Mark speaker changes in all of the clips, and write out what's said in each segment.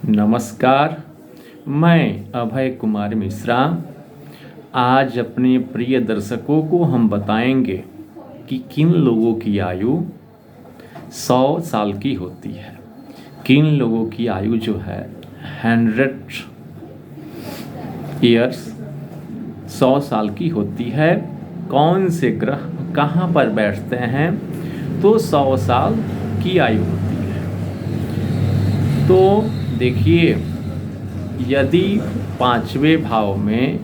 Speaker 1: नमस्कार। मैं अभय कुमार मिश्रा आज अपने प्रिय दर्शकों को हम बताएंगे कि किन लोगों की आयु 100 साल की होती है, किन लोगों की आयु जो है 100 ईयर्स 100 साल की होती है। कौन से ग्रह कहाँ पर बैठते हैं तो 100 साल की आयु होती है। तो देखिए, यदि 5वें भाव में,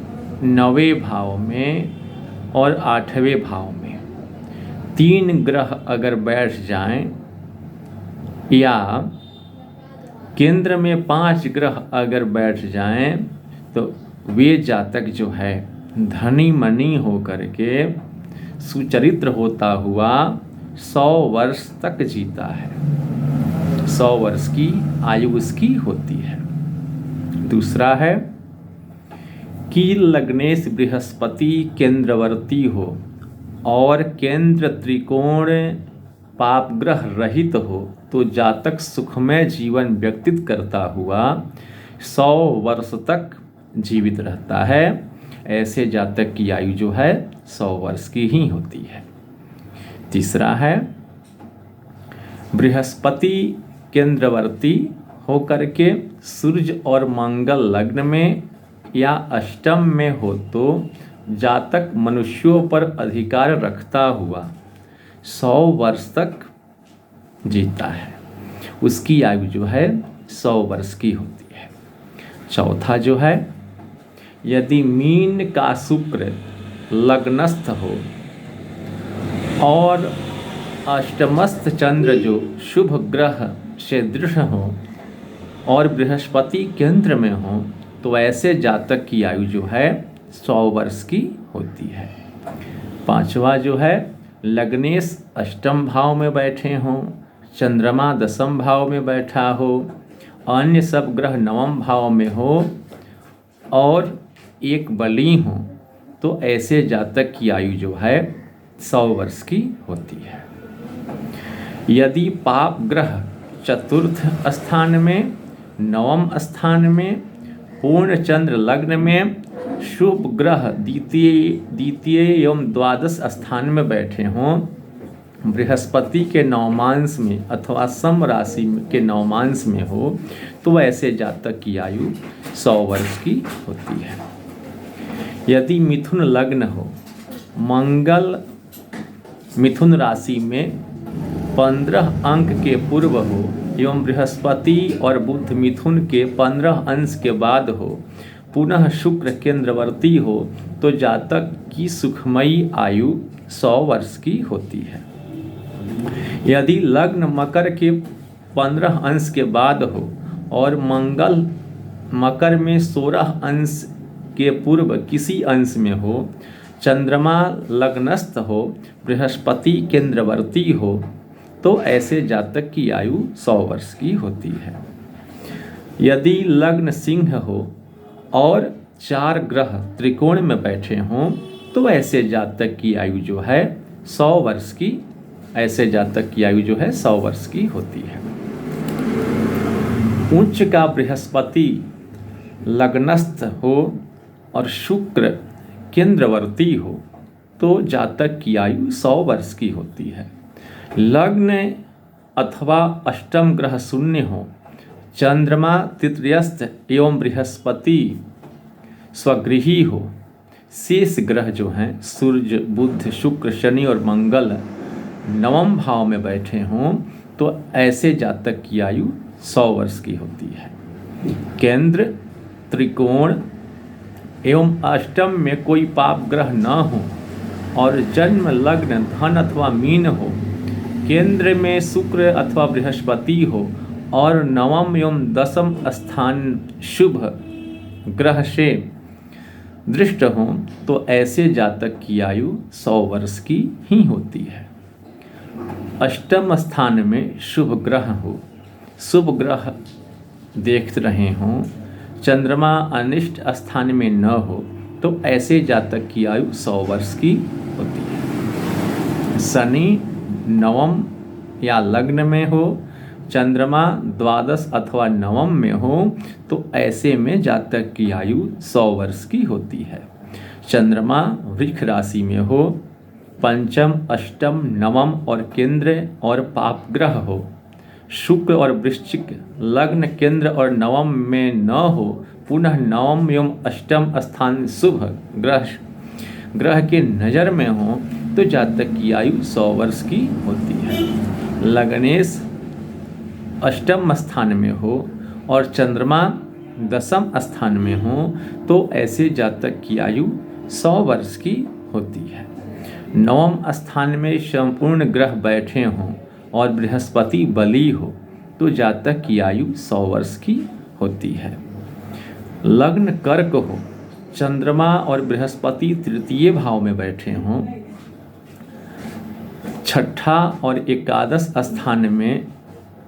Speaker 1: 9वें भाव में और 8वें भाव में 3 ग्रह अगर बैठ जाएं या केंद्र में 5 ग्रह अगर बैठ जाएं तो वे जातक जो है धनी मनी होकर के सुचरित्र होता हुआ 100 वर्ष तक जीता है। 100 वर्ष की आयु उसकी होती है। दूसरा है कि लग्नेश बृहस्पति केंद्रवर्ती हो और केंद्र त्रिकोण पापग्रह रहित हो तो जातक सुखमय जीवन व्यतीत करता हुआ 100 वर्ष तक जीवित रहता है। ऐसे जातक की आयु जो है 100 वर्ष की ही होती है। तीसरा है बृहस्पति केंद्रवर्ती होकर के सूर्य और मंगल लग्न में या अष्टम में हो तो जातक मनुष्यों पर अधिकार रखता हुआ 100 वर्ष तक जीता है। उसकी आयु जो है 100 वर्ष की होती है। चौथा जो है, यदि मीन का शुक्र लग्नस्थ हो और अष्टमस्थ चंद्र जो शुभ ग्रह से दृढ़ हो और बृहस्पति केंद्र में हो तो ऐसे जातक की आयु जो है 100 वर्ष की होती है। पांचवा जो है, लग्नेश अष्टम भाव में बैठे हों, चंद्रमा 10वें भाव में बैठा हो, अन्य सब ग्रह 9वें भाव में हो और एक बली हो तो ऐसे जातक की आयु जो है 100 वर्ष की होती है। यदि पाप ग्रह चतुर्थ स्थान में, 9वें स्थान में, पूर्ण चंद्र लग्न में, शुभ ग्रह द्वितीय एवं द्वादश स्थान में बैठे हों, बृहस्पति के नवमांश में अथवा सम राशि के नवमांश में हो तो ऐसे जातक की आयु 100 वर्ष की होती है। यदि मिथुन लग्न हो, मंगल मिथुन राशि में 15 अंक के पूर्व हो एवं बृहस्पति और बुध मिथुन के 15 अंश के बाद हो, पुनः शुक्र केंद्रवर्ती हो तो जातक की सुखमयी आयु 100 वर्ष की होती है। यदि लग्न मकर के 15 अंश के बाद हो और मंगल मकर में 16 अंश के पूर्व किसी अंश में हो, चंद्रमा लग्नस्थ हो, बृहस्पति केंद्रवर्ती हो तो ऐसे जातक की आयु 100 वर्ष की होती है। यदि लग्न सिंह हो और 4 ग्रह त्रिकोण में बैठे हों तो ऐसे जातक की आयु जो है 100 वर्ष की, ऐसे जातक की आयु जो है 100 वर्ष की होती है। उच्च का बृहस्पति लग्नस्थ हो और शुक्र केंद्रवर्ती हो तो जातक की आयु 100 वर्ष की होती है। लग्न अथवा अष्टम ग्रह शून्य हो, चंद्रमा तृतीयस्थ एवं बृहस्पति स्वगृही हो, शेष ग्रह जो हैं सूर्य बुध शुक्र शनि और मंगल 9वें भाव में बैठे हों तो ऐसे जातक की आयु 100 वर्ष की होती है। केंद्र त्रिकोण एवं अष्टम में कोई पाप ग्रह न हो और जन्म लग्न धन अथवा मीन हो, केंद्र में शुक्र अथवा बृहस्पति हो और 9वें एवं 10वें स्थान शुभ ग्रह से दृष्ट हो तो ऐसे जातक की आयु 100 वर्ष की ही होती है। अष्टम स्थान में शुभ ग्रह हो, शुभ ग्रह देख रहे हों, चंद्रमा अनिष्ट स्थान में न हो तो ऐसे जातक की आयु 100 वर्ष की होती है। शनि 9वें या लग्न में हो, चंद्रमा द्वादश अथवा नवम में हो तो ऐसे में जातक की आयु 100 वर्ष की होती है। चंद्रमा वृष राशि में हो, पंचम अष्टम नवम और केंद्र और पाप ग्रह हो, शुक्र और वृश्चिक लग्न केंद्र और नवम में न हो, पुनः नवम एवं अष्टम स्थान शुभ ग्रह के नज़र में हो तो जातक की आयु 100 वर्ष की होती है। लग्नेश अष्टम स्थान में हो और चंद्रमा दसम स्थान में हो तो ऐसे जातक की आयु 100 वर्ष की होती है। नवम स्थान में संपूर्ण ग्रह बैठे हों और बृहस्पति बली हो तो जातक की आयु 100 वर्ष की होती है। लग्न कर्क हो, चंद्रमा और बृहस्पति तृतीय भाव में बैठे हों, छठा और एकादश स्थान में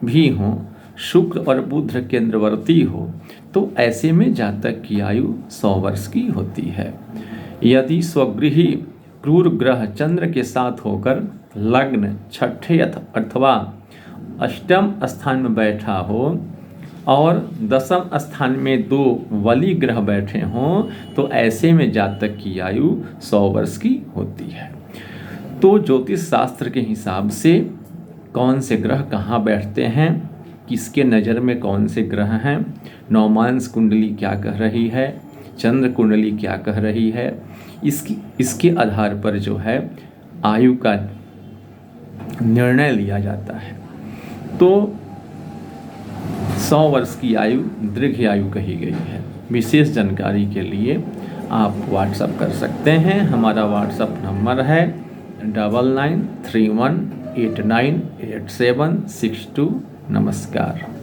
Speaker 1: भी हों, शुक्र और बुध केंद्रवर्ती हो तो ऐसे में जातक की आयु 100 वर्ष की होती है। यदि स्वगृही क्रूर ग्रह चंद्र के साथ होकर लग्न छठे अथवा अष्टम स्थान में बैठा हो और दसम स्थान में 2 वली ग्रह बैठे हों तो ऐसे में जातक की आयु 100 वर्ष की होती है। तो ज्योतिष शास्त्र के हिसाब से कौन से ग्रह कहाँ बैठते हैं, किसके नज़र में कौन से ग्रह हैं, नवमांश कुंडली क्या कह रही है, चंद्र कुंडली क्या कह रही है, इसके आधार पर जो है आयु का निर्णय लिया जाता है। तो 100 वर्ष की आयु दीर्घ आयु कही गई है। विशेष जानकारी के लिए आप व्हाट्सएप कर सकते हैं। हमारा व्हाट्सएप नंबर है 9931898762। नमस्कार।